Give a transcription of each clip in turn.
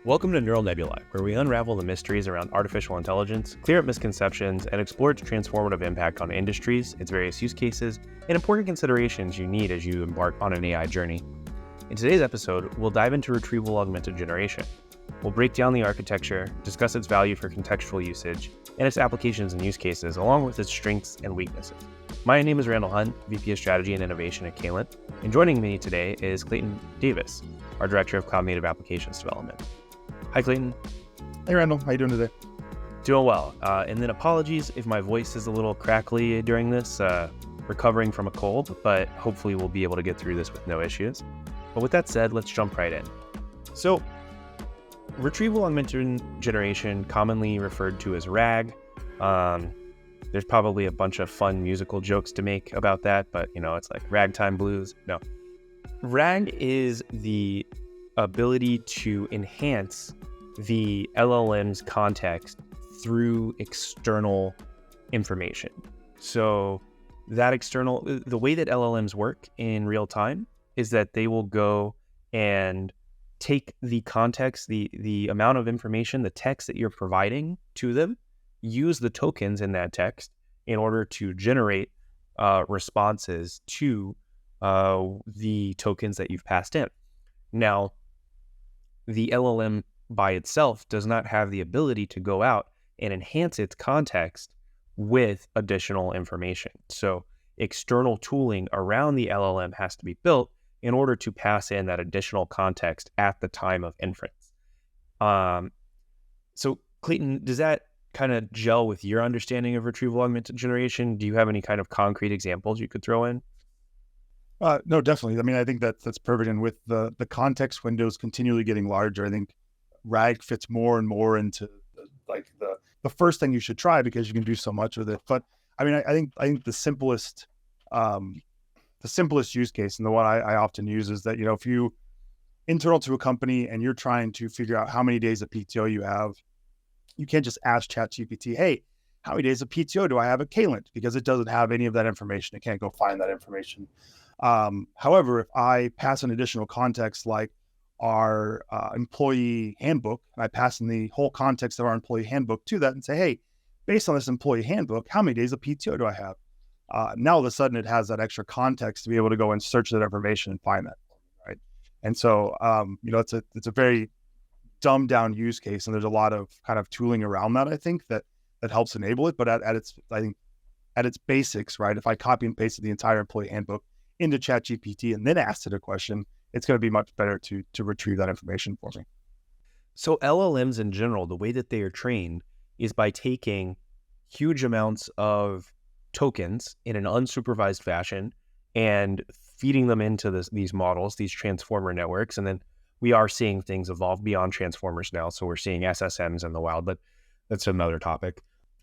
Welcome to Neural Nebulae, where we unravel the mysteries around artificial intelligence, clear up misconceptions, and explore its transformative impact on industries, its various use cases, and important considerations you need as you embark on an AI journey. In today's episode, we'll dive into retrieval augmented generation. We'll break down the architecture, discuss its value for contextual usage, and its applications and use cases, along with its strengths and weaknesses. My name is Randall Hunt, VP of Strategy and Innovation at Caylent, and joining me today is Clayton Davis, our Director of Cloud Native Applications Development. Hi, Clayton. Hey, Randall. How you doing today? Doing well. And then apologies if my voice is a little crackly during this. Recovering from a cold, but hopefully we'll be able to get through this with no issues. But with that said, let's jump right in. So, retrieval augmented generation, commonly referred to as RAG. There's probably a bunch of fun musical jokes to make about that, but it's like ragtime blues. No. RAG is the ability to enhance the LLM's context through external information. So the way that LLMs work in real time is that they will go and take the context, the amount of information, the text that you're providing to them, use the tokens in that text in order to generate responses to the tokens that you've passed in. Now, the LLM by itself does not have the ability to go out and enhance its context with additional information. So external tooling around the LLM has to be built in order to pass in that additional context at the time of inference. So Clayton, does that kind of gel with your understanding of retrieval augmented generation? Do you have any kind of concrete examples you could throw in? No, definitely. I mean, I think that's perfect. And with the context windows continually getting larger, I think RAG fits more and more into like the first thing you should try because you can do so much with it. But I mean, I think the simplest use case and the one I often use is that, if you internal to a company and you're trying to figure out how many days of PTO you have, you can't just ask ChatGPT, hey, how many days of PTO do I have at Caylent? Because it doesn't have any of that information. It can't go find that information. However, if I pass an additional context like our employee handbook, and I pass in the whole context of our employee handbook to that and say, hey, based on this employee handbook, how many days of PTO do I have? Now all of a sudden it has that extra context to be able to go and search that information and find that, right? And so, it's a very dumbed down use case, and there's a lot of kind of tooling around that, I think, that helps enable it. But at its basics, right? If I copy and pasted the entire employee handbook into ChatGPT and then asked it a question, it's going to be much better to retrieve that information for me. So LLMs in general, the way that they are trained is by taking huge amounts of tokens in an unsupervised fashion and feeding them into these models, these transformer networks. And then we are seeing things evolve beyond transformers now. So we're seeing SSMs in the wild, but that's another topic.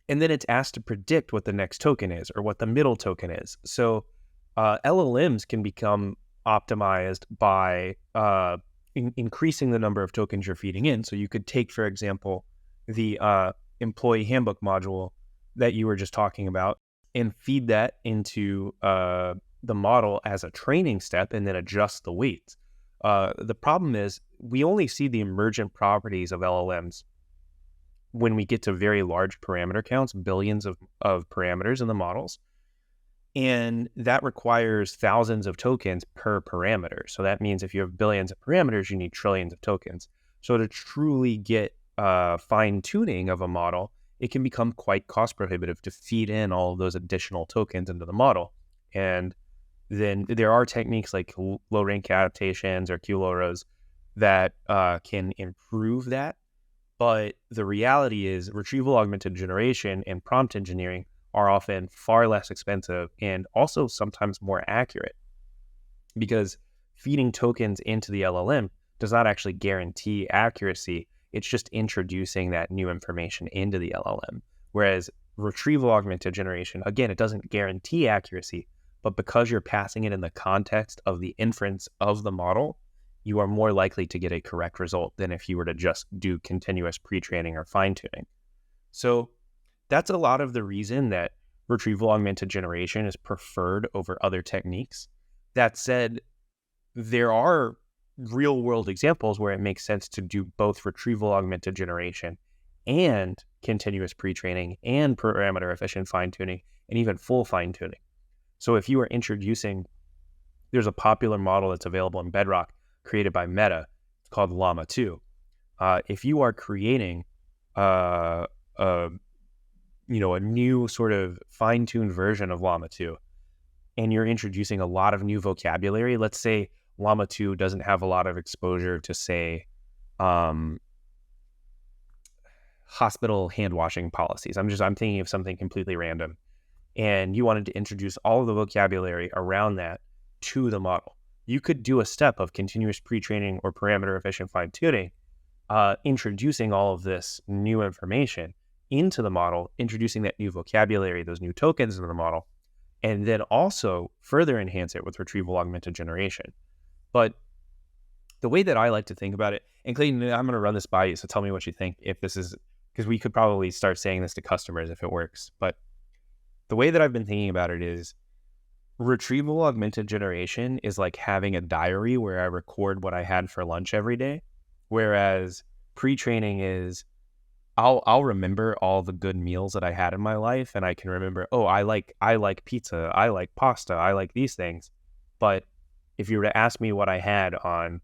And then it's asked to predict what the next token is or what the middle token is. So LLMs can become optimized by increasing the number of tokens you're feeding in. So you could take, for example, the employee handbook module that you were just talking about and feed that into the model as a training step and then adjust the weights. The problem is we only see the emergent properties of LLMs when we get to very large parameter counts, billions of parameters in the models. And that requires thousands of tokens per parameter. So that means if you have billions of parameters, you need trillions of tokens. So to truly get fine tuning of a model, it can become quite cost prohibitive to feed in all of those additional tokens into the model. And then there are techniques like low rank adaptations or QLORAs that can improve that. But the reality is retrieval augmented generation and prompt engineering are often far less expensive and also sometimes more accurate, because feeding tokens into the LLM does not actually guarantee accuracy. It's just introducing that new information into the LLM. Whereas retrieval augmented generation, again, it doesn't guarantee accuracy, but because you're passing it in the context of the inference of the model, you are more likely to get a correct result than if you were to just do continuous pre-training or fine-tuning. So that's a lot of the reason that retrieval augmented generation is preferred over other techniques. That said, there are real world examples where it makes sense to do both retrieval augmented generation and continuous pre-training and parameter efficient fine-tuning and even full fine-tuning. So if you are introducing, there's a popular model that's available in Bedrock created by Meta. It's called Llama 2. If you are creating a new sort of fine-tuned version of Llama 2, and you're introducing a lot of new vocabulary, let's say Llama 2 doesn't have a lot of exposure to, say, hospital hand washing policies. I'm thinking of something completely random. And you wanted to introduce all of the vocabulary around that to the model. You could do a step of continuous pre-training or parameter efficient fine-tuning, introducing all of this new information into the model, introducing that new vocabulary, those new tokens into the model, and then also further enhance it with retrieval augmented generation. But the way that I like to think about it, and Clayton, I'm going to run this by you, so tell me what you think, if this is, because we could probably start saying this to customers if it works. But the way that I've been thinking about it is retrieval augmented generation is like having a diary where I record what I had for lunch every day, whereas pre-training is I'll remember all the good meals that I had in my life, and I can remember, oh, I like pizza, I like pasta, I like these things. But if you were to ask me what I had on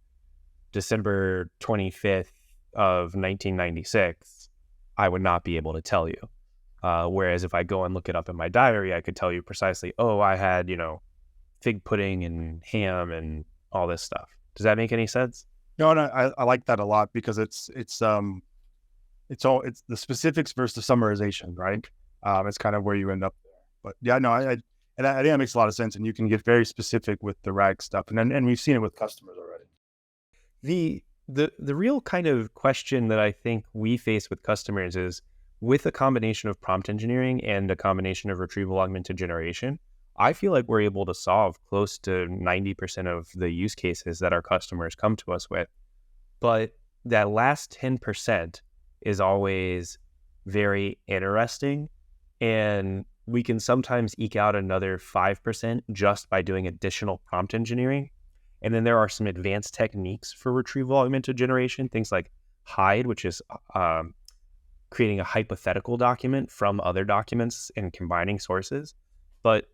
December 25th of 1996, I would not be able to tell you. Whereas if I go and look it up in my diary, I could tell you precisely, oh, I had, fig pudding and ham and all this stuff. Does that make any sense? No, I like that a lot because it's the specifics versus the summarization, right? It's kind of where you end up there. But yeah, no, I think that makes a lot of sense, and you can get very specific with the RAG stuff, and we've seen it with customers already. The real kind of question that I think we face with customers is, with a combination of prompt engineering and a combination of retrieval augmented generation, I feel like we're able to solve close to 90% of the use cases that our customers come to us with. But that last 10% is always very interesting, and we can sometimes eke out another 5% just by doing additional prompt engineering. And then there are some advanced techniques for retrieval augmented generation, things like hide, which is creating a hypothetical document from other documents and combining sources. But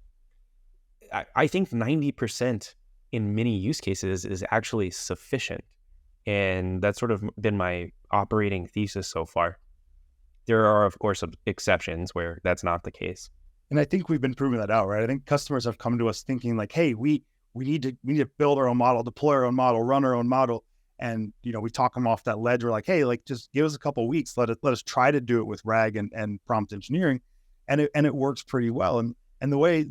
I think 90% in many use cases is actually sufficient. And that's sort of been my operating thesis so far. There are, of course, exceptions where that's not the case. And I think we've been proving that out, right? I think customers have come to us thinking like, hey, we need to build our own model, deploy our own model, run our own model. And, we talk them off that ledge. We're like, hey, just give us a couple of weeks. Let us try to do it with RAG and prompt engineering. And it works pretty well. And the way,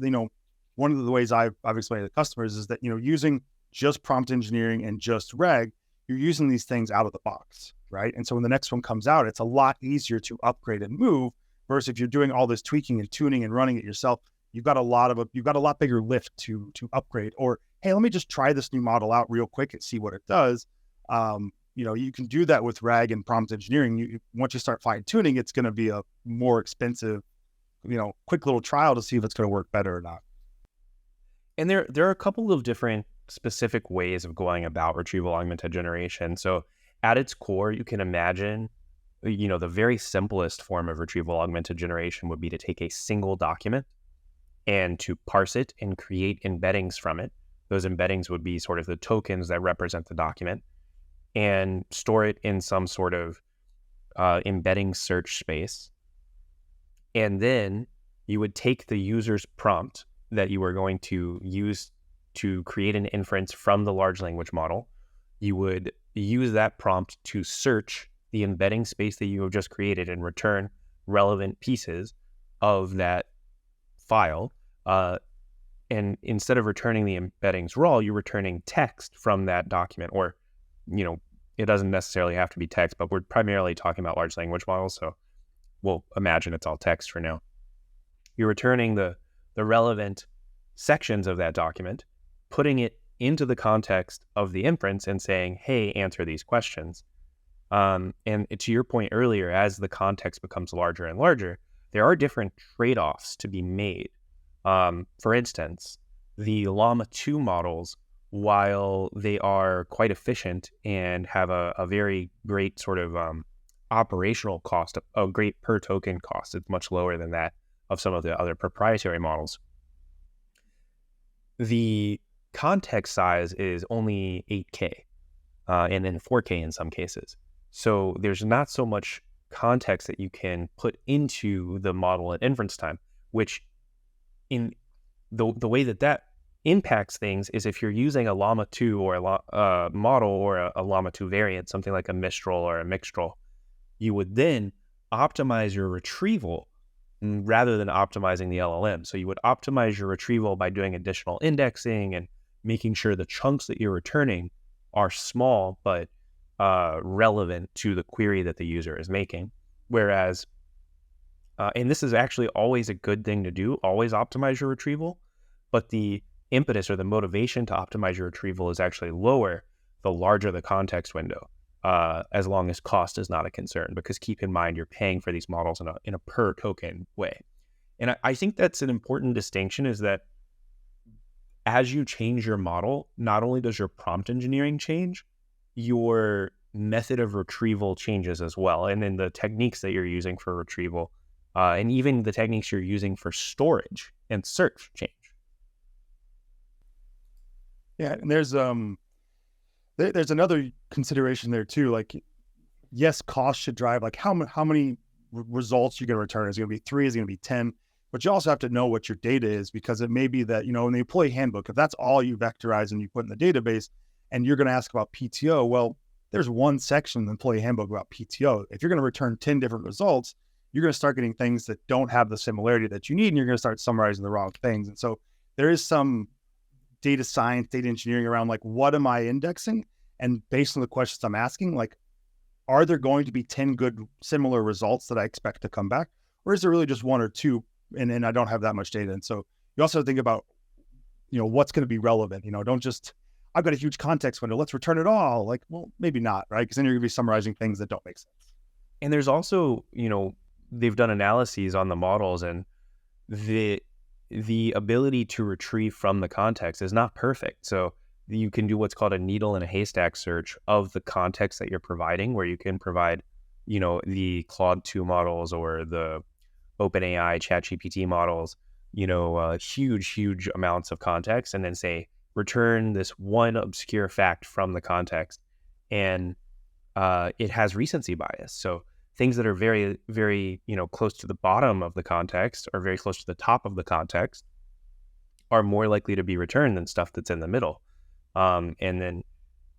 one of the ways I've explained to customers is that, using just prompt engineering and just RAG, you're using these things out of the box, right? And so when the next one comes out, it's a lot easier to upgrade and move versus if you're doing all this tweaking and tuning and running it yourself, you've got a lot bigger lift to upgrade. Or, hey, let me just try this new model out real quick and see what it does. You can do that with RAG and prompt engineering. Once you start fine tuning, it's going to be a more expensive, quick little trial to see if it's going to work better or not. And there are a couple of different specific ways of going about retrieval augmented generation. So at its core, you can imagine, the very simplest form of retrieval augmented generation would be to take a single document and to parse it and create embeddings from it. Those embeddings would be sort of the tokens that represent the document, and store it in some sort of embedding search space. And then you would take the user's prompt that you were going to use to create an inference from the large language model. You would use that prompt to search the embedding space that you have just created and return relevant pieces of that file. And instead of returning the embeddings raw, you're returning text from that document, or, it doesn't necessarily have to be text, but we're primarily talking about large language models, so we'll imagine it's all text for now. You're returning the relevant sections of that document, putting it into the context of the inference and saying, hey, answer these questions. And to your point earlier, as the context becomes larger and larger, there are different trade-offs to be made. For instance, the Llama 2 models while they are quite efficient and have a very great sort of operational cost, a great per token cost. It's much lower than that of some of the other proprietary models. The context size is only 8K and then 4K in some cases. So there's not so much context that you can put into the model at inference time, which in the way that impacts things is if you're using a Llama 2 or a model or a Llama 2 variant, something like a Mistral or a Mixtral, you would then optimize your retrieval rather than optimizing the LLM. So you would optimize your retrieval by doing additional indexing and making sure the chunks that you're returning are small but relevant to the query that the user is making. Whereas, and this is actually always a good thing to do, always optimize your retrieval, but the impetus or the motivation to optimize your retrieval is actually lower the larger the context window, as long as cost is not a concern, because keep in mind, you're paying for these models in a per token way. And I think that's an important distinction, is that as you change your model, not only does your prompt engineering change, your method of retrieval changes as well. And then the techniques that you're using for retrieval, and even the techniques you're using for storage and search change. Yeah, and there's another consideration there too. Like, yes, cost should drive like how many results you're going to return. Is it going to be 3? Is it going to be 10? But you also have to know what your data is, because it may be that, in the employee handbook, if that's all you vectorize and you put in the database, and you're going to ask about PTO, well, there's one section in the employee handbook about PTO. If you're going to return 10 different results, you're going to start getting things that don't have the similarity that you need, and you're going to start summarizing the wrong things. And so there is some data science, data engineering around like, what am I indexing? And based on the questions I'm asking, like, are there going to be 10 good similar results that I expect to come back? Or is there really just 1 or 2? And I don't have that much data. And so you also think about, what's going to be relevant. Don't just, I've got a huge context window, let's return it all. Like, well, maybe not, right? Because then you're going to be summarizing things that don't make sense. And there's also, they've done analyses on the models, and the ability to retrieve from the context is not perfect. So you can do what's called a needle in a haystack search of the context that you're providing, where you can provide, the Claude 2 models or the OpenAI ChatGPT models, huge amounts of context, and then say, return this one obscure fact from the context. And it has recency bias. So things that are very, very, close to the bottom of the context or very close to the top of the context are more likely to be returned than stuff that's in the middle. And then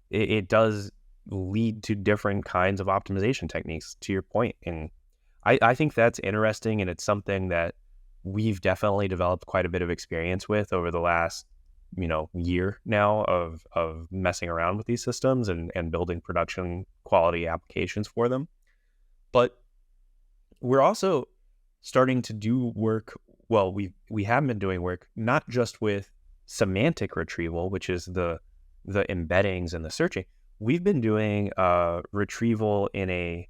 it does lead to different kinds of optimization techniques, to your point. And I think that's interesting, and it's something that we've definitely developed quite a bit of experience with over the last, year now of messing around with these systems and building production quality applications for them. But we're also starting to do work. Well, we have been doing work not just with semantic retrieval, which is the embeddings and the searching. We've been doing retrieval in a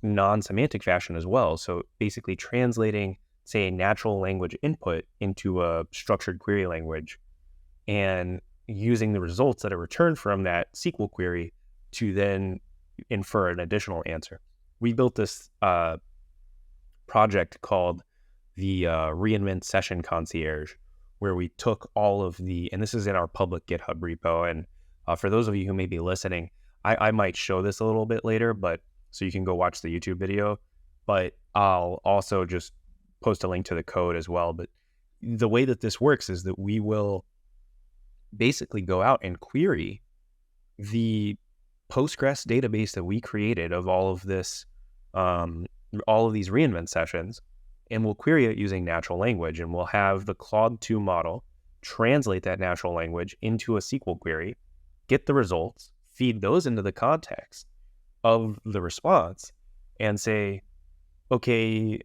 non-semantic fashion as well. So basically translating, say, a natural language input into a structured query language and using the results that are returned from that SQL query to then infer an additional answer. We built this project called the Reinvent Session Concierge, where we took all of and this is in our public GitHub repo. And for those of you who may be listening, I might show this a little bit later, but so you can go watch the YouTube video, but I'll also just post a link to the code as well. But the way that this works is that we will basically go out and query the Postgres database that we created of all of this, all of these reinvent sessions, and we'll query it using natural language, and we'll have the Claude 2 model translate that natural language into a SQL query, get the results, feed those into the context of the response, and say, okay,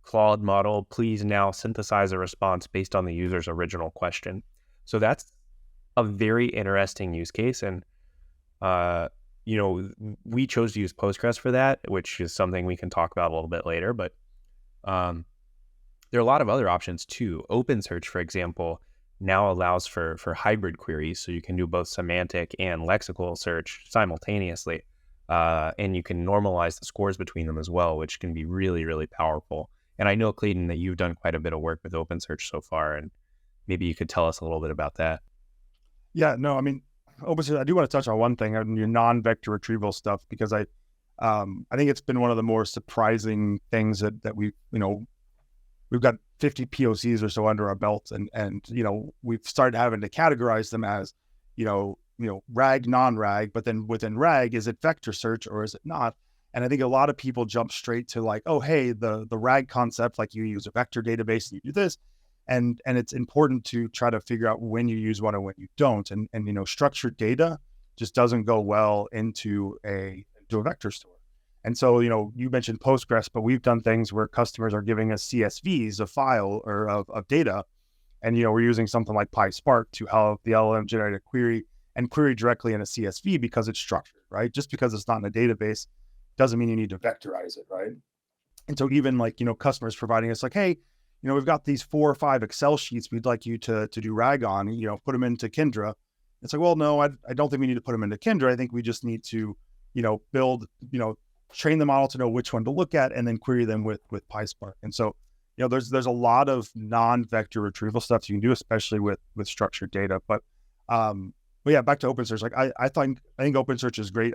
Claude model, please now synthesize a response based on the user's original question. So that's a very interesting use case. And, we chose to use Postgres for that, which is something we can talk about a little bit later. But there are a lot of other options too. OpenSearch, for example, now allows for hybrid queries. So you can do both semantic and lexical search simultaneously. And you can normalize the scores between them as well, which can be really, really powerful. And I know, Clayton, that you've done quite a bit of work with OpenSearch so far, and maybe you could tell us a little bit about that. Yeah, no, I mean, OpenSearch, I do want to touch on one thing on your non-vector retrieval stuff, because I think it's been one of the more surprising things that we, we've got 50 POCs or so under our belt, and we've started having to categorize them as, RAG, non-RAG, but then within RAG, is it vector search or is it not? And I think a lot of people jump straight to like, oh, hey, the RAG concept, like you use a vector database and you do this. And it's important to try to figure out when you use one and when you don't. And structured data just doesn't go well into a vector store. And so, you mentioned Postgres, but we've done things where customers are giving us CSVs, a file or of data. And, we're using something like PySpark to have the LLM generate a query and query directly in a CSV because it's structured, right? Just because it's not in a database doesn't mean you need to vectorize it, right? And so even like, customers providing us like, hey, we've got these 4 or 5 Excel sheets we'd like you to do RAG on, put them into Kindra. It's like, well, no, I don't think we need to put them into Kindra. I think we just need to, build, train the model to know which one to look at and then query them with PySpark. And so, there's a lot of non-vector retrieval stuff you can do, especially with structured data. But yeah, back to OpenSearch. Like I think OpenSearch is great.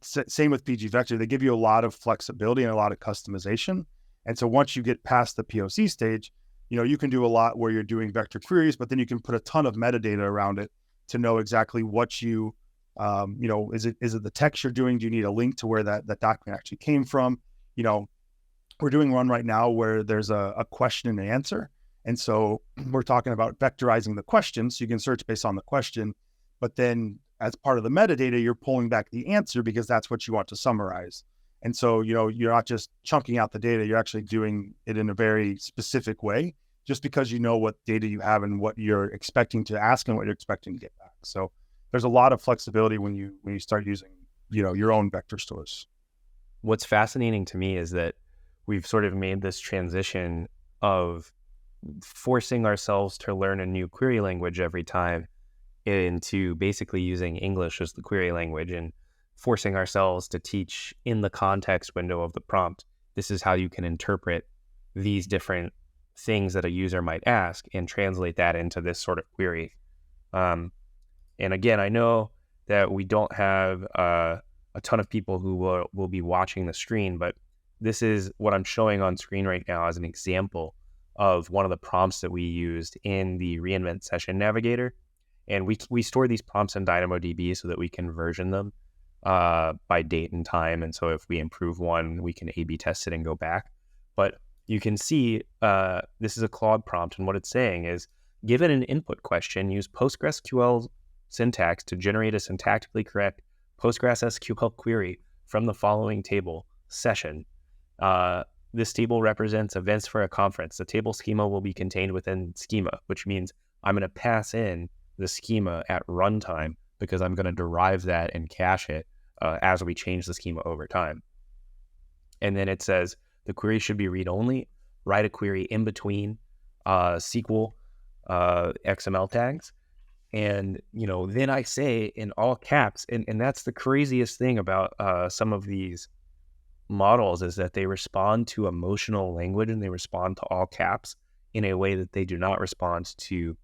Same with PG Vector. They give you a lot of flexibility and a lot of customization. And so once you get past the POC stage, you can do a lot where you're doing vector queries, but then you can put a ton of metadata around it to know exactly what you, is it the text you're doing? Do you need a link to where that document actually came from? We're doing one right now where there's a question and answer. And so we're talking about vectorizing the question. So you can search based on the question, but then as part of the metadata, you're pulling back the answer because that's what you want to summarize. And so, you're not just chunking out the data, you're actually doing it in a very specific way, just because you know what data you have and what you're expecting to ask and what you're expecting to get back. So there's a lot of flexibility when you start using, your own vector stores. What's fascinating to me is that we've sort of made this transition of forcing ourselves to learn a new query language every time into basically using English as the query language and forcing ourselves to teach in the context window of the prompt. This is how you can interpret these different things that a user might ask and translate that into this sort of query. And again, I know that we don't have a ton of people who will be watching the screen, but this is what I'm showing on screen right now as an example of one of the prompts that we used in the reInvent session navigator. And we store these prompts in DynamoDB so that we can version them by date and time. And so if we improve one, we can A/B test it and go back. But you can see this is a Claude prompt. And what it's saying is, given an input question, use PostgreSQL syntax to generate a syntactically correct PostgreSQL query from the following table session. This table represents events for a conference. The table schema will be contained within schema, which means I'm going to pass in the schema at runtime because I'm going to derive that and cache it as we change the schema over time. And then it says the query should be read-only, write a query in between SQL XML tags. And, then I say in all caps, and that's the craziest thing about some of these models is that they respond to emotional language and they respond to all caps in a way that they do not respond to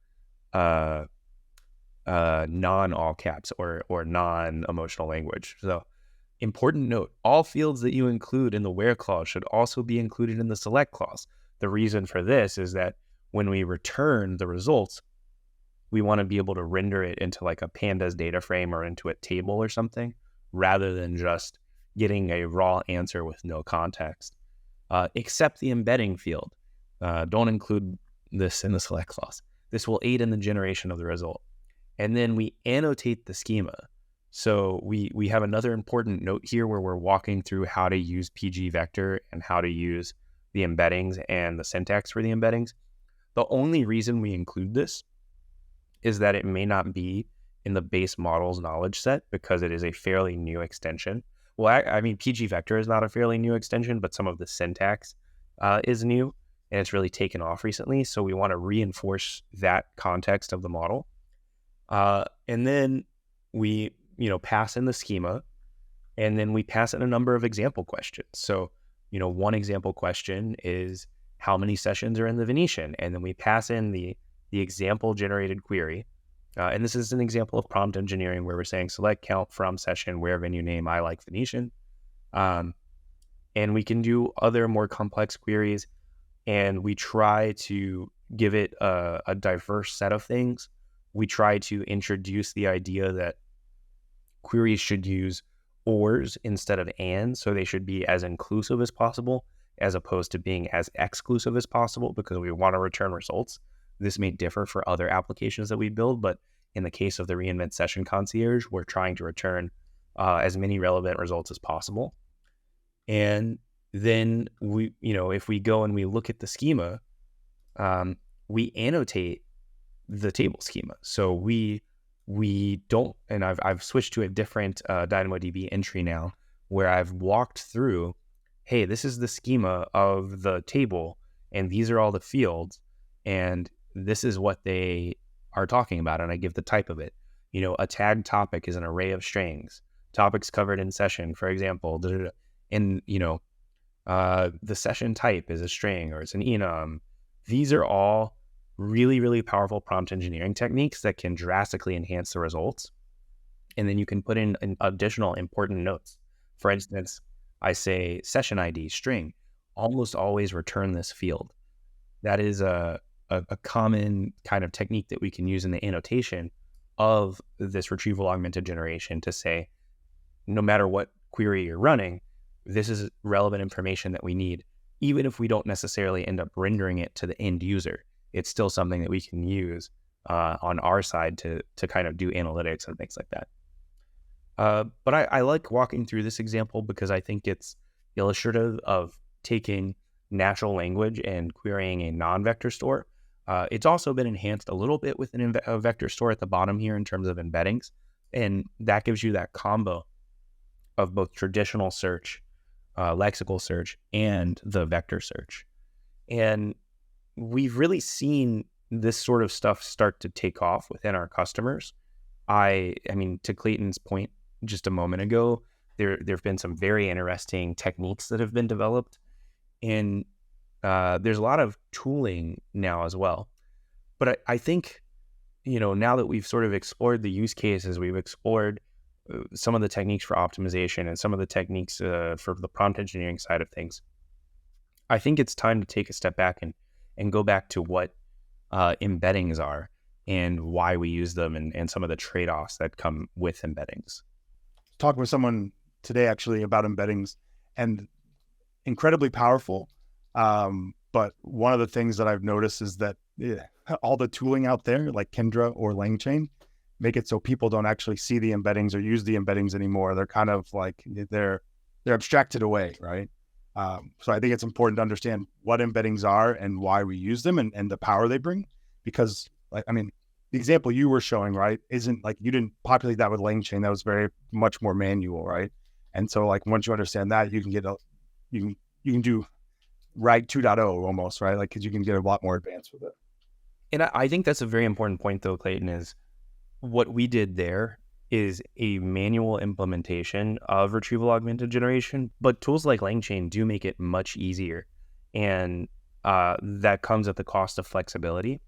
non-all caps or non-emotional language. So important note, all fields that you include in the where clause should also be included in the select clause. The reason for this is that when we return the results, we want to be able to render it into like a pandas data frame or into a table or something, rather than just getting a raw answer with no context. Except the embedding field. Don't include this in the select clause. This will aid in the generation of the result. And then we annotate the schema. So we have another important note here where we're walking through how to use PG Vector and how to use the embeddings and the syntax for the embeddings. The only reason we include this is that it may not be in the base model's knowledge set because it is a fairly new extension. Well, I mean, PG Vector is not a fairly new extension, but some of the syntax is new. and it's really taken off recently. So we want to reinforce that context of the model. And then we, pass in the schema, and then we pass in a number of example questions. So, one example question is how many sessions are in the Venetian? And then we pass in the example generated query. And this is an example of prompt engineering where we're saying select count from session where venue name I like Venetian. And we can do other more complex queries, and we try to give it a diverse set of things. We try to introduce the idea that queries should use ors instead of and, so they should be as inclusive as possible as opposed to being as exclusive as possible, because we want to return results. This may differ for other applications that we build, but in the case of the reInvent Session Concierge, we're trying to return as many relevant results as possible. And then we, if we go and we look at the schema, we annotate the table schema. So we don't, and I've switched to a different DynamoDB entry now, where I've walked through, hey, this is the schema of the table, and these are all the fields, and this is what they are talking about, and I give the type of it. A tag topic is an array of strings. Topics covered in session, for example, and the session type is a string or it's an enum. These are all really, really powerful prompt engineering techniques that can drastically enhance the results. And then you can put in additional important notes. For instance, I say session ID string, almost always return this field. That is a common kind of technique that we can use in the annotation of this retrieval augmented generation to say, no matter what query you're running, this is relevant information that we need, even if we don't necessarily end up rendering it to the end user. It's still something that we can use on our side to kind of do analytics and things like that. But I like walking through this example because I think it's illustrative of taking natural language and querying a non-vector store. It's also been enhanced a little bit with a vector store at the bottom here in terms of embeddings, and that gives you that combo of both traditional search, lexical search, and the vector search. And we've really seen this sort of stuff start to take off within our customers. I mean, to Clayton's point just a moment ago, there have been some very interesting techniques that have been developed, and there's a lot of tooling now as well. But I think, now that we've sort of explored the use cases, we've explored some of the techniques for optimization and some of the techniques for the prompt engineering side of things, I think it's time to take a step back and go back to what embeddings are and why we use them, and some of the trade-offs that come with embeddings. Talking with someone today actually about embeddings, and incredibly powerful. But one of the things that I've noticed is that all the tooling out there, like Kendra or LangChain, make it so people don't actually see the embeddings or use the embeddings anymore. They're kind of like, they're abstracted away, right? So I think it's important to understand what embeddings are and why we use them, and the power they bring. Because, the example you were showing, right, isn't like, you didn't populate that with LangChain. That was very much more manual, right? And so once you understand that, you can get you can do RAG 2.0 almost, right? Because you can get a lot more advanced with it. And I think that's a very important point, though, Clayton, is what we did there is a manual implementation of retrieval augmented generation, but tools like LangChain do make it much easier, and that comes at the cost of flexibility.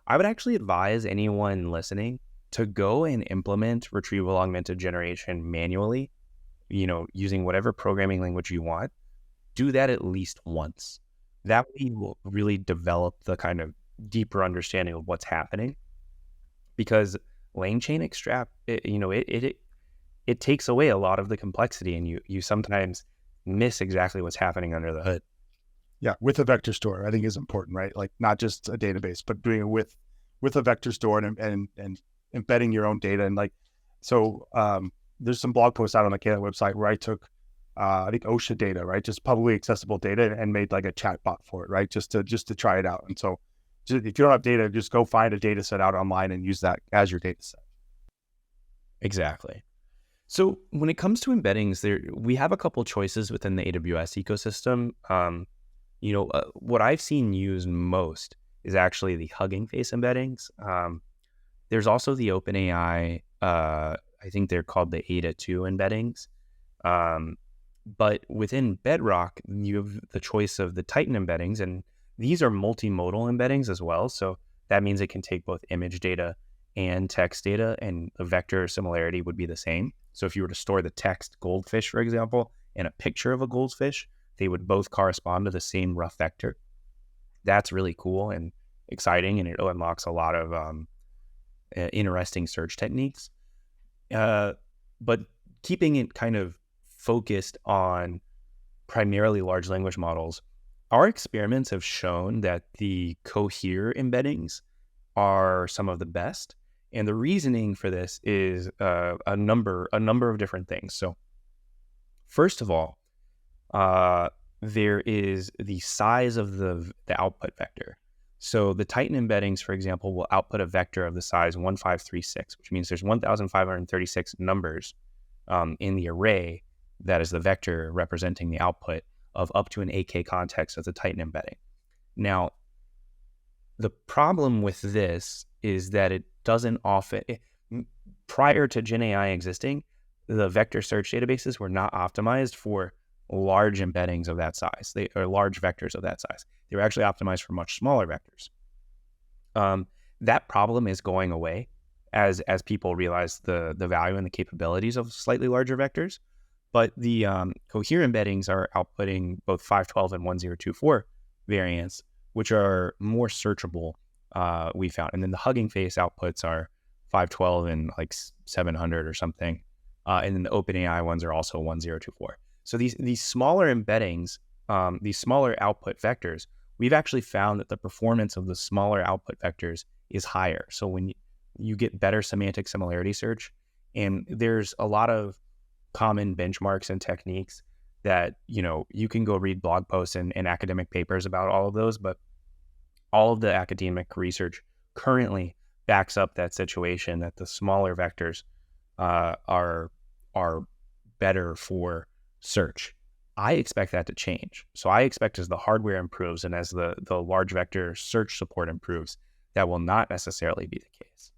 I would actually advise anyone listening to go and implement retrieval augmented generation manually, using whatever programming language you want. Do that at least once. That way you will really develop the kind of deeper understanding of what's happening, because LangChain extract, it takes away a lot of the complexity, and you sometimes miss exactly what's happening under the hood. Yeah, with a vector store, I think is important, right? Like, not just a database, but doing it with a vector store and embedding your own data. And there's some blog posts out on the Caylent website where I took, I think OSHA data, right? Just publicly accessible data, and made like a chat bot for it, right? Just to try it out. And so if you don't have data, just go find a data set out online and use that as your data set. Exactly. So when it comes to embeddings, we have a couple choices within the AWS ecosystem. What I've seen used most is actually the Hugging Face embeddings. There's also the OpenAI, I think they're called the Ada 2 embeddings. But within Bedrock, you have the choice of the Titan embeddings, and these are multimodal embeddings as well. So that means it can take both image data and text data, and the vector similarity would be the same. So if you were to store the text goldfish, for example, and a picture of a goldfish, they would both correspond to the same rough vector. That's really cool and exciting, and it unlocks a lot of interesting search techniques. But keeping it kind of focused on primarily large language models, our experiments have shown that the Cohere embeddings are some of the best. And the reasoning for this is a number of different things. So first of all, there is the size of the output vector. So the Titan embeddings, for example, will output a vector of the size 1536, which means there's 1,536 numbers in the array that is the vector representing the output of up to an 8K context of the Titan embedding. Now, the problem with this is that it doesn't often, prior to GenAI existing, the vector search databases were not optimized for large embeddings of that size, or large vectors of that size. They were actually optimized for much smaller vectors. That problem is going away as people realize the value and the capabilities of slightly larger vectors. But the Cohere embeddings are outputting both 512 and 1024 variants, which are more searchable, we found. And then the Hugging Face outputs are 512 and like 700 or something. And then the OpenAI ones are also 1024. So these smaller embeddings, these smaller output vectors, we've actually found that the performance of the smaller output vectors is higher. So when you get better semantic similarity search, and there's a lot of common benchmarks and techniques that, you can go read blog posts and academic papers about all of those, but all of the academic research currently backs up that situation, that the smaller vectors are better for search. I expect that to change. So I expect as the hardware improves and as the large vector search support improves, that will not necessarily be the case.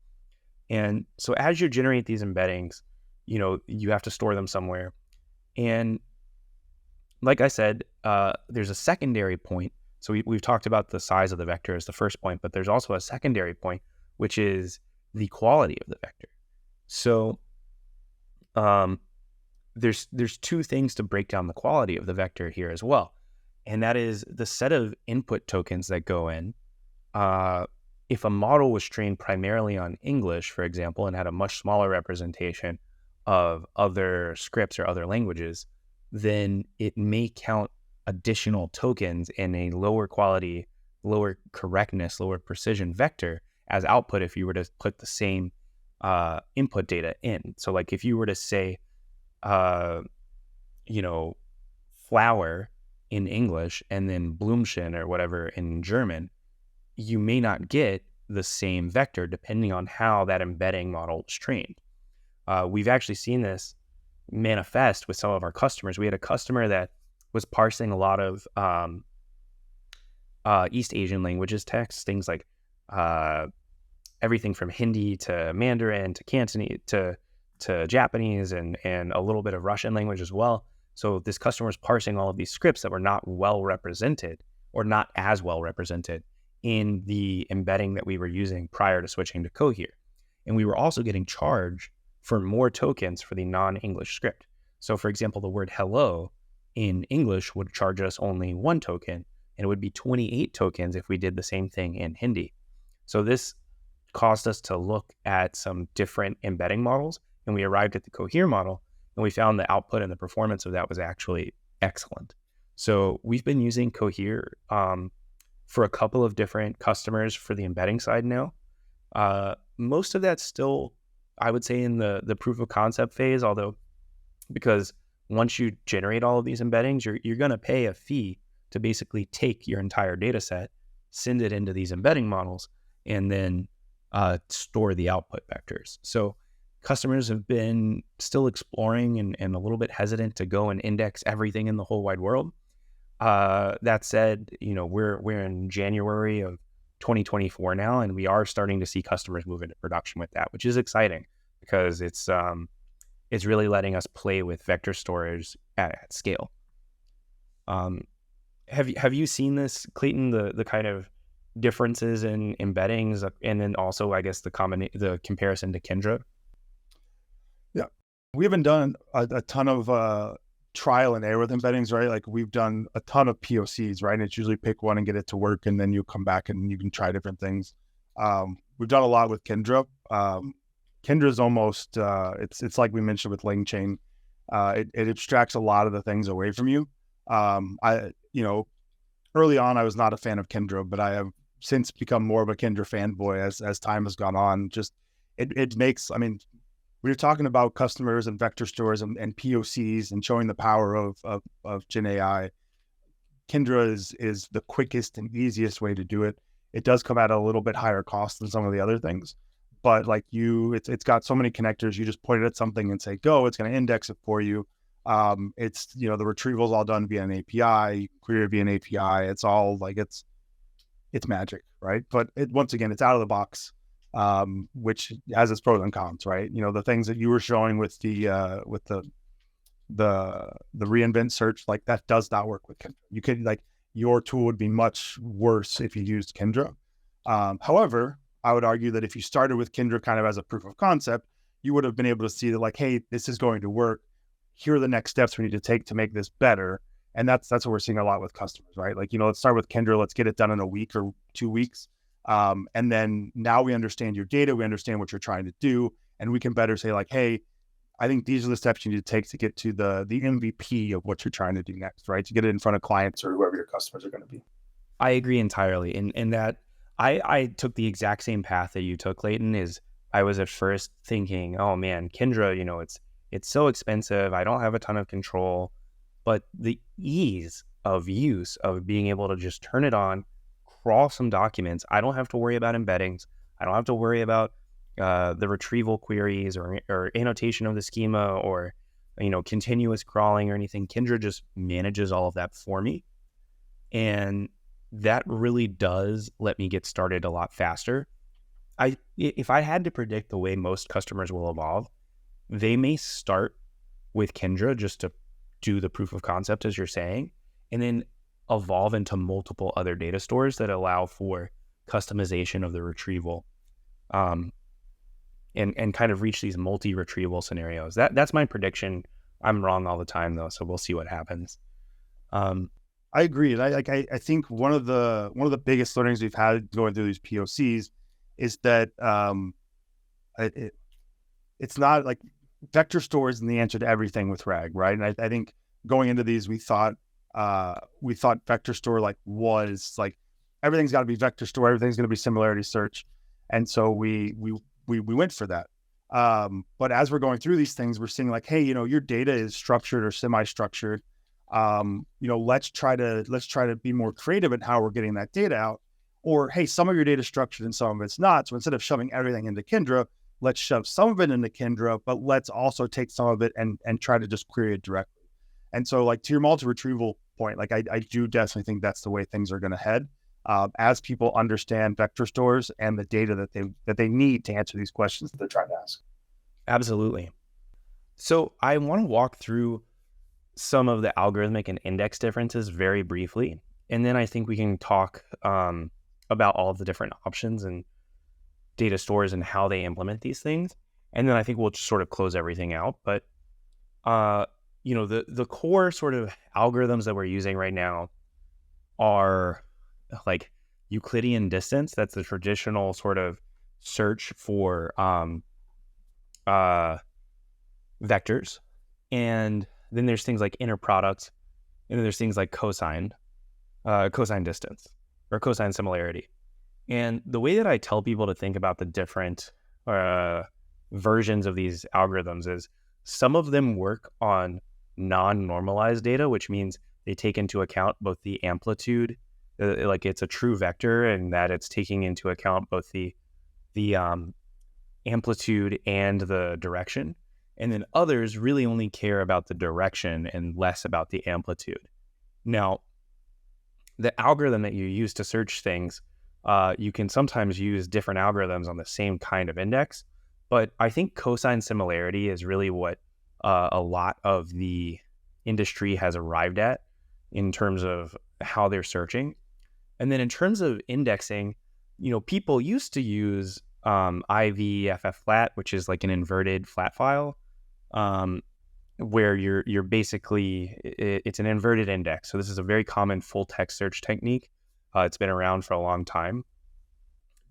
And so as you generate these embeddings, you have to store them somewhere. And like I said, there's a secondary point. So we've talked about the size of the vector as the first point, but there's also a secondary point, which is the quality of the vector. So there's two things to break down the quality of the vector here as well. And that is the set of input tokens that go in. If a model was trained primarily on English, for example, and had a much smaller representation of other scripts or other languages, then it may count additional tokens in a lower quality, lower correctness, lower precision vector as output if you were to put the same input data in. So like if you were to say, flower in English and then Blümchen or whatever in German, you may not get the same vector depending on how that embedding model was trained. We've actually seen this manifest with some of our customers. We had a customer that was parsing a lot of East Asian languages text, things like everything from Hindi to Mandarin to Cantonese to Japanese and a little bit of Russian language as well. So this customer was parsing all of these scripts that were not well represented or not as well represented in the embedding that we were using prior to switching to Cohere. And we were also getting charged for more tokens for the non-English script. So for example, the word hello in English would charge us only 1 token, and it would be 28 tokens if we did the same thing in Hindi. So this caused us to look at some different embedding models, and we arrived at the Cohere model, and we found the output and the performance of that was actually excellent. So we've been using Cohere for a couple of different customers for the embedding side now. Most of that's still, I would say, in the proof of concept phase, although because once you generate all of these embeddings, you're going to pay a fee to basically take your entire data set, send it into these embedding models, and then store the output vectors. So customers have been still exploring and a little bit hesitant to go and index everything in the whole wide world. That said, we're in January of 2024 now, and we are starting to see customers move into production with that, which is exciting because it's really letting us play with vector storage at scale. Have you seen this, Clayton, the kind of differences in embeddings, and then also, I guess, the comparison to Kindra? Yeah, we haven't done a ton of trial and error with embeddings, right? Like we've done a ton of POCs, right? And it's usually pick one and get it to work, and then you come back and you can try different things. We've done a lot with Kindra. Kindra is almost it's like we mentioned with LangChain. It abstracts a lot of the things away from you. Early on I was not a fan of Kindra, but I have since become more of a Kindra fanboy as time has gone on. Just it makes, I mean, when you're talking about customers and vector stores and POCs and showing the power of Gen AI, Kindra is the quickest and easiest way to do it. It does come at a little bit higher cost than some of the other things, but like it's got so many connectors. You just point it at something and say go. It's going to index it for you. It's the retrieval is all done via an API. You can query it via an API. It's all like it's magic, right? But once again, it's out of the box. Which has its pros and cons, right? The things that you were showing with the reinvent search, like that does not work with Kindra. You could your tool would be much worse if you used Kindra. However, I would argue that if you started with Kindra kind of as a proof of concept, you would have been able to see that like, hey, this is going to work. Here are the next steps we need to take to make this better. And that's what we're seeing a lot with customers, right? Like, let's start with Kindra. Let's get it done in a week or 2 weeks. And then now we understand your data, we understand what you're trying to do, and we can better say like, hey, I think these are the steps you need to take to get to the MVP of what you're trying to do next, right? To get it in front of clients or whoever your customers are going to be. I agree entirely. In that I took the exact same path that you took, Clayton. Is I was at first thinking, oh man, Kindra, it's so expensive. I don't have a ton of control, but the ease of use of being able to just turn it on, crawl some documents. I don't have to worry about embeddings. I don't have to worry about the retrieval queries or annotation of the schema or continuous crawling or anything. Kindra just manages all of that for me, and that really does let me get started a lot faster. If I had to predict the way most customers will evolve, they may start with Kindra just to do the proof of concept, as you're saying, and then evolve into multiple other data stores that allow for customization of the retrieval, and kind of reach these multi-retrieval scenarios. That's my prediction. I'm wrong all the time though, so we'll see what happens. I agree. And I think one of the biggest learnings we've had going through these POCs is that it's not like vector store isn't the answer to everything with RAG, right? And I think going into these, we thought vector store was like everything's got to be vector store, everything's going to be similarity search, and so we went for that. But as we're going through these things, we're seeing like, hey, your data is structured or semi-structured. Let's try to be more creative in how we're getting that data out. Or hey, some of your data is structured and some of it's not. So instead of shoving everything into Kindra, let's shove some of it into Kindra, but let's also take some of it and try to just query it directly. And so like to your multi-retrieval point, like I do definitely think that's the way things are going to head as people understand vector stores and the data that they need to answer these questions that they're trying to ask. Absolutely. So I want to walk through some of the algorithmic and index differences very briefly, and then I think we can talk about all of the different options and data stores and how they implement these things. And then I think we'll just sort of close everything out. But the core sort of algorithms that we're using right now are like Euclidean distance. That's the traditional sort of search for vectors. And then there's things like inner product, and then there's things like cosine distance or cosine similarity. And the way that I tell people to think about the different versions of these algorithms is some of them work on non-normalized data, which means they take into account both the amplitude, like it's a true vector, and that it's taking into account both the amplitude and the direction. And then others really only care about the direction and less about the amplitude. Now, the algorithm that you use to search things, you can sometimes use different algorithms on the same kind of index. But I think cosine similarity is really what a lot of the industry has arrived at in terms of how they're searching. And then in terms of indexing, people used to use IVFF flat, which is like an inverted flat file, where you're basically, it's an inverted index. So this is a very common full text search technique. It's been around for a long time.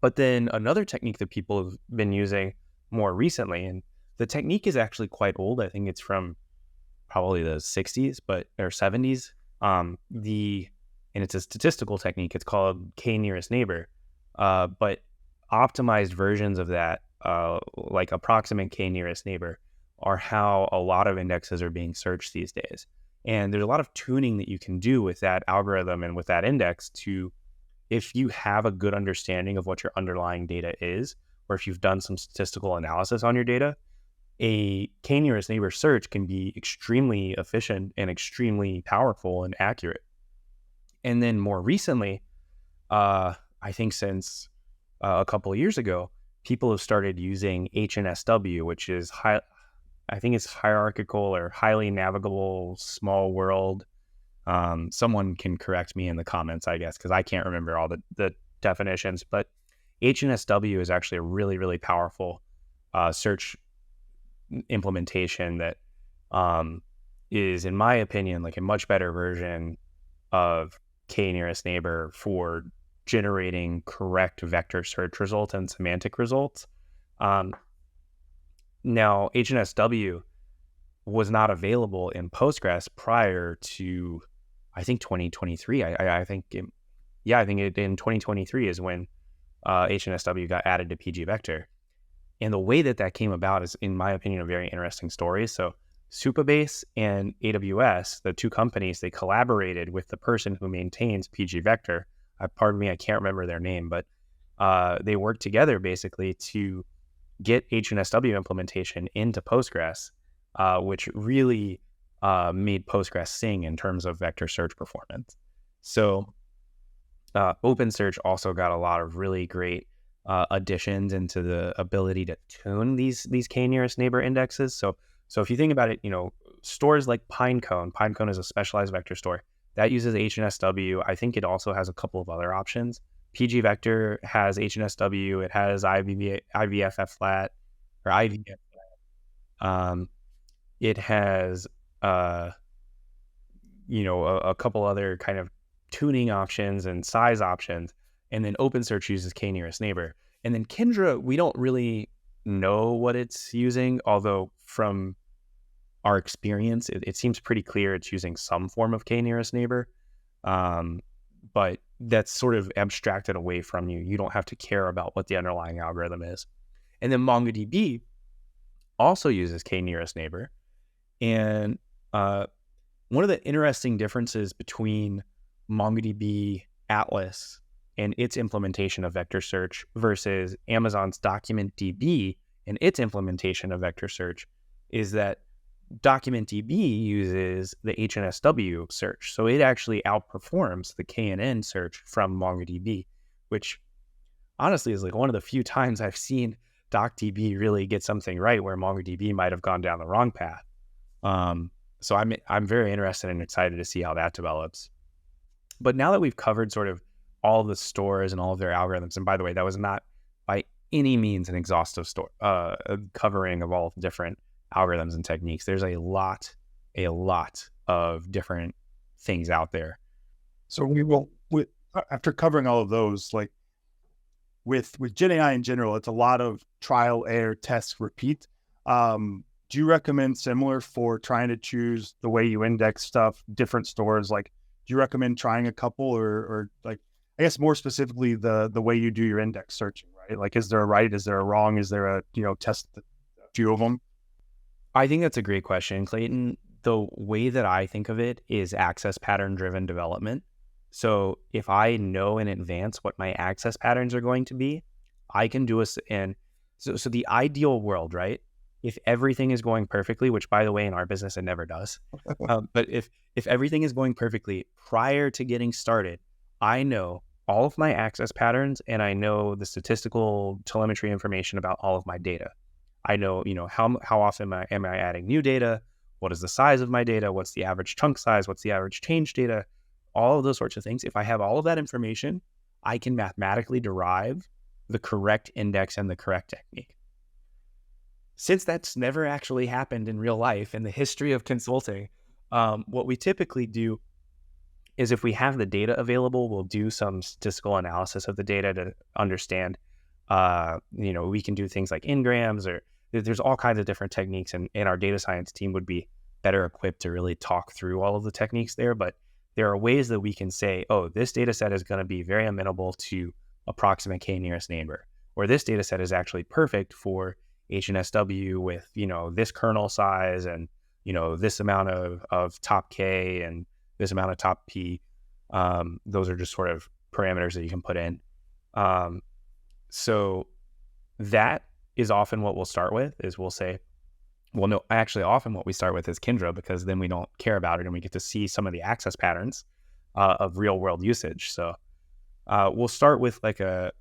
But then another technique that people have been using more recently, and the technique is actually quite old. I think it's from probably the 60s, or 70s. And it's a statistical technique. It's called K nearest neighbor. But optimized versions of that, like approximate K nearest neighbor, are how a lot of indexes are being searched these days. And there's a lot of tuning that you can do with that algorithm and with that index to, if you have a good understanding of what your underlying data is, or if you've done some statistical analysis on your data, a K nearest neighbor search can be extremely efficient and extremely powerful and accurate. And then more recently, I think since a couple of years ago, people have started using HNSW, which is I think it's hierarchical or highly navigable small world. Someone can correct me in the comments, I guess, because I can't remember all the definitions. But HNSW is actually a really, really powerful search implementation that is, in my opinion, like a much better version of K nearest neighbor for generating correct vector search results and semantic results. Now, HNSW was not available in Postgres prior to, I think, 2023. I think in 2023 is when HNSW got added to PG Vector. And the way that came about is, in my opinion, a very interesting story. So Supabase and AWS, the two companies, they collaborated with the person who maintains PG Vector. Pardon me, I can't remember their name, but they worked together basically to get HNSW implementation into Postgres, which really made Postgres sing in terms of vector search performance. So OpenSearch also got a lot of really great additions into the ability to tune these K nearest neighbor indexes. So if you think about it, stores like Pinecone is a specialized vector store that uses HNSW. I think it also has a couple of other options. PG Vector has HNSW. It has IVFF flat or IVF flat. It has a couple other kind of tuning options and size options. And then OpenSearch uses K nearest neighbor. And then Kyndra, we don't really know what it's using, although from our experience, it seems pretty clear it's using some form of K nearest neighbor. But that's sort of abstracted away from you. You don't have to care about what the underlying algorithm is. And then MongoDB also uses K nearest neighbor. And one of the interesting differences between MongoDB Atlas and its implementation of vector search versus Amazon's DocumentDB and its implementation of vector search is that DocumentDB uses the HNSW search. So it actually outperforms the KNN search from MongoDB, which honestly is like one of the few times I've seen DocDB really get something right where MongoDB might have gone down the wrong path. So I'm very interested and excited to see how that develops. But now that we've covered sort of all the stores and all of their algorithms, and by the way, that was not by any means an exhaustive covering of all of the different algorithms and techniques. There's a lot of different things out there. So we will, after covering all of those, like with Gen AI in general, it's a lot of trial, error, test, repeat. Do you recommend similar for trying to choose the way you index stuff, different stores? Like, do you recommend trying a couple or like, I guess more specifically, the way you do your index searching, right? Like, is there a right? Is there a wrong? Is there a, test a few of them? I think that's a great question, Clayton. The way that I think of it is access pattern driven development. So if I know in advance what my access patterns are going to be, I can do so the ideal world, right? If everything is going perfectly, which by the way, in our business, it never does. But if everything is going perfectly prior to getting started, I know all of my access patterns, and I know the statistical telemetry information about all of my data. I know, how often am I adding new data? What is the size of my data? What's the average chunk size? What's the average change data? All of those sorts of things. If I have all of that information, I can mathematically derive the correct index and the correct technique. Since that's never actually happened in real life in the history of consulting, what we typically do is if we have the data available, we'll do some statistical analysis of the data to understand, we can do things like n-grams, or there's all kinds of different techniques, and our data science team would be better equipped to really talk through all of the techniques there. But there are ways that we can say, oh, this data set is going to be very amenable to approximate k nearest neighbor, or this data set is actually perfect for HNSW with, this kernel size and, this amount of top K and this amount of top P. Those are just sort of parameters that you can put in. So that is often what we'll start with, is we'll say, well, no, actually often what we start with is Kyndra, because then we don't care about it and we get to see some of the access patterns of real world usage. So we'll start with like a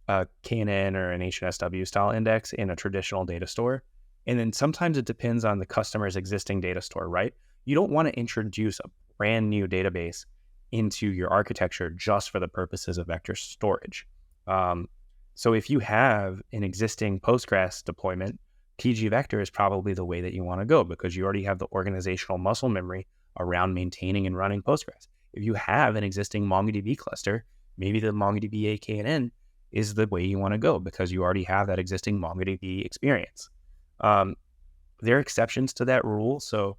KNN or an HNSW style index in a traditional data store. And then sometimes it depends on the customer's existing data store, right? You don't want to introduce a brand new database into your architecture just for the purposes of vector storage. So if you have an existing Postgres deployment, PG vector is probably the way that you want to go, because you already have the organizational muscle memory around maintaining and running Postgres. If you have an existing MongoDB cluster, maybe the MongoDB AKNN is the way you want to go, because you already have that existing MongoDB experience. There are exceptions to that rule. So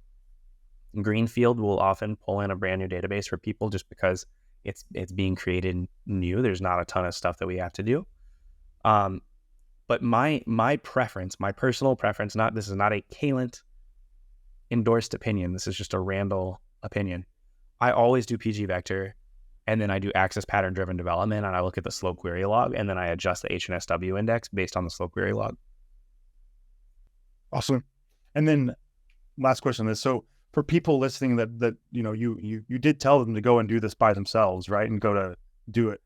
Greenfield will often pull in a brand new database for people just because it's being created new. There's not a ton of stuff that we have to do. But my preference, my personal preference, this is not a Caylent endorsed opinion. This is just a Randall opinion. I always do PG vector, and then I do access pattern driven development, and I look at the slope query log, and then I adjust the HNSW index based on the slope query log. Awesome. And then last question on this. So for people listening that you did tell them to go and do this by themselves, right? And go to do it.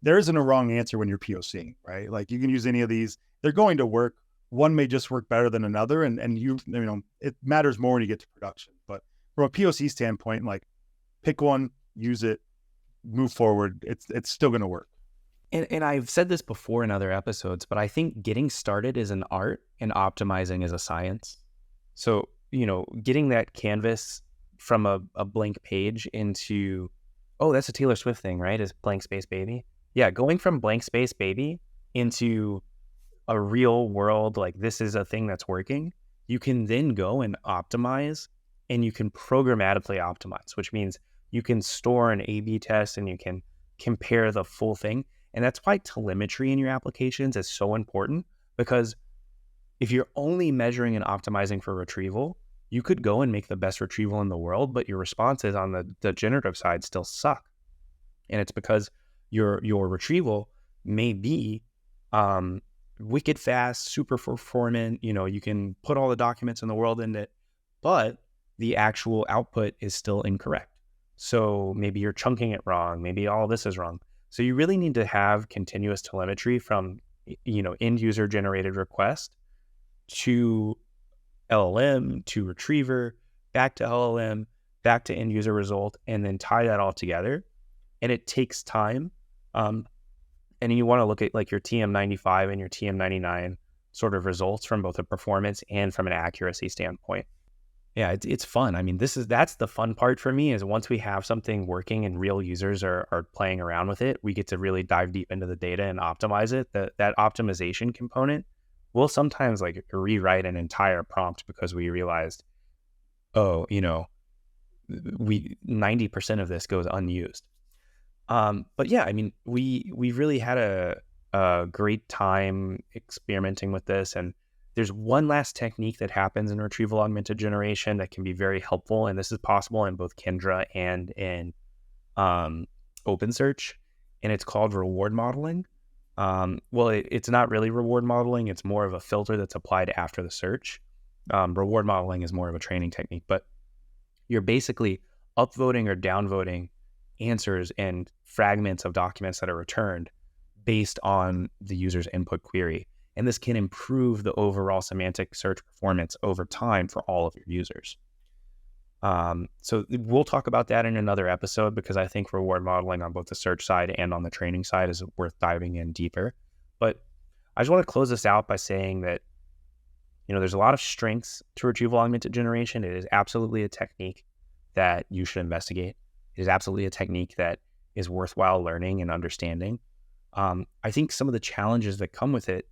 There isn't a wrong answer when you're POCing, right? Like you can use any of these. They're going to work. One may just work better than another. And it matters more when you get to production. But from a POC standpoint, like pick one, use it, move forward. It's still going to work. And I've said this before in other episodes, but I think getting started is an art and optimizing is a science. So, getting that canvas from a blank page into, oh, that's a Taylor Swift thing, right? Is blank space baby. Yeah, going from blank space baby into a real world, like this is a thing that's working, you can then go and optimize, and you can programmatically optimize, which means you can store an A/B test and you can compare the full thing. And that's why telemetry in your applications is so important, because if you're only measuring and optimizing for retrieval, you could go and make the best retrieval in the world, but your responses on the generative side still suck. And it's because your retrieval may be wicked fast, super performant, you can put all the documents in the world in it, but the actual output is still incorrect. So maybe you're chunking it wrong, maybe all this is wrong. So you really need to have continuous telemetry from, end user generated request to LLM to retriever, back to LLM, back to end user result, and then tie that all together. And it takes time. And you want to look at like your TM95 and your TM99 sort of results from both a performance and from an accuracy standpoint. Yeah, it's fun. I mean, that's the fun part for me, is once we have something working and real users are playing around with it, we get to really dive deep into the data and optimize it. That optimization component, we'll sometimes like rewrite an entire prompt because we realized, 90% of this goes unused. But yeah, I mean, we really had a great time experimenting with this, and there's one last technique that happens in retrieval augmented generation that can be very helpful, and this is possible in both Kyndra and in OpenSearch, and it's called reward modeling. It's not really reward modeling. It's more of a filter that's applied after the search. Reward modeling is more of a training technique, but you're basically upvoting or downvoting answers and fragments of documents that are returned based on the user's input query. And this can improve the overall semantic search performance over time for all of your users. So we'll talk about that in another episode, because I think reward modeling on both the search side and on the training side is worth diving in deeper. But I just want to close this out by saying that, there's a lot of strengths to retrieval augmented generation. It is absolutely a technique that you should investigate. It is absolutely a technique that is worthwhile learning and understanding. I think some of the challenges that come with it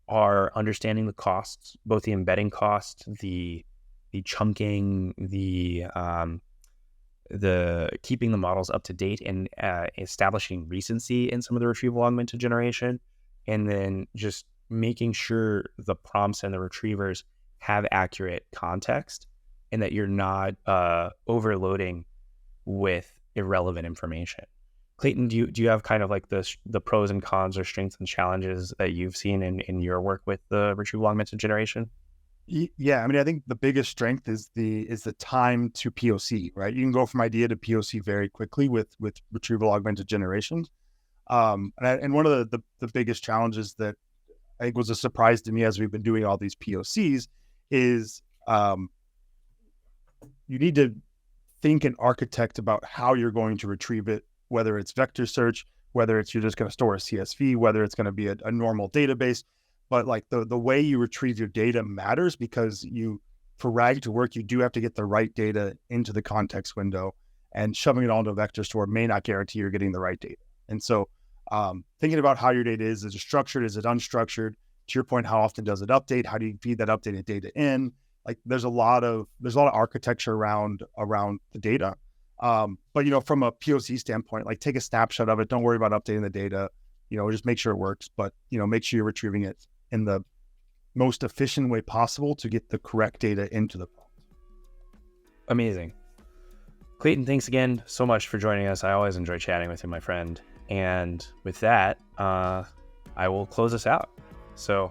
are understanding the costs, both the embedding cost, the chunking, the keeping the models up to date, and establishing recency in some of the retrieval augmented generation, and then just making sure the prompts and the retrievers have accurate context, and that you're not overloading with irrelevant information. Clayton, do you have kind of like the pros and cons or strengths and challenges that you've seen in your work with the retrieval augmented generation? Yeah, I mean, I think the biggest strength is the time to POC, right? You can go from idea to POC very quickly with retrieval augmented generation. And one of the biggest challenges that I think was a surprise to me as we've been doing all these POCs is you need to think and architect about how you're going to retrieve it, whether it's vector search, whether it's you're just going to store a CSV, whether it's going to be a normal database. But like the way you retrieve your data matters, because for RAG to work, you do have to get the right data into the context window, and shoving it onto a vector store may not guarantee you're getting the right data. And so thinking about how your data is it structured? Is it unstructured? To your point, how often does it update? How do you feed that updated data in? Like there's a lot of architecture around the data. But from a POC standpoint, like take a snapshot of it. Don't worry about updating the data. Just make sure it works, but make sure you're retrieving it in the most efficient way possible to get the correct data into the prompt. Amazing. Clayton, thanks again so much for joining us. I always enjoy chatting with you, my friend. And with that, I will close us out. So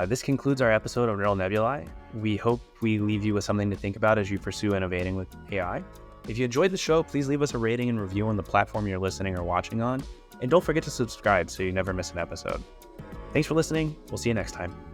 this concludes our episode of Real NebulAI. We hope we leave you with something to think about as you pursue innovating with AI. If you enjoyed the show, please leave us a rating and review on the platform you're listening or watching on. And don't forget to subscribe so you never miss an episode. Thanks for listening. We'll see you next time.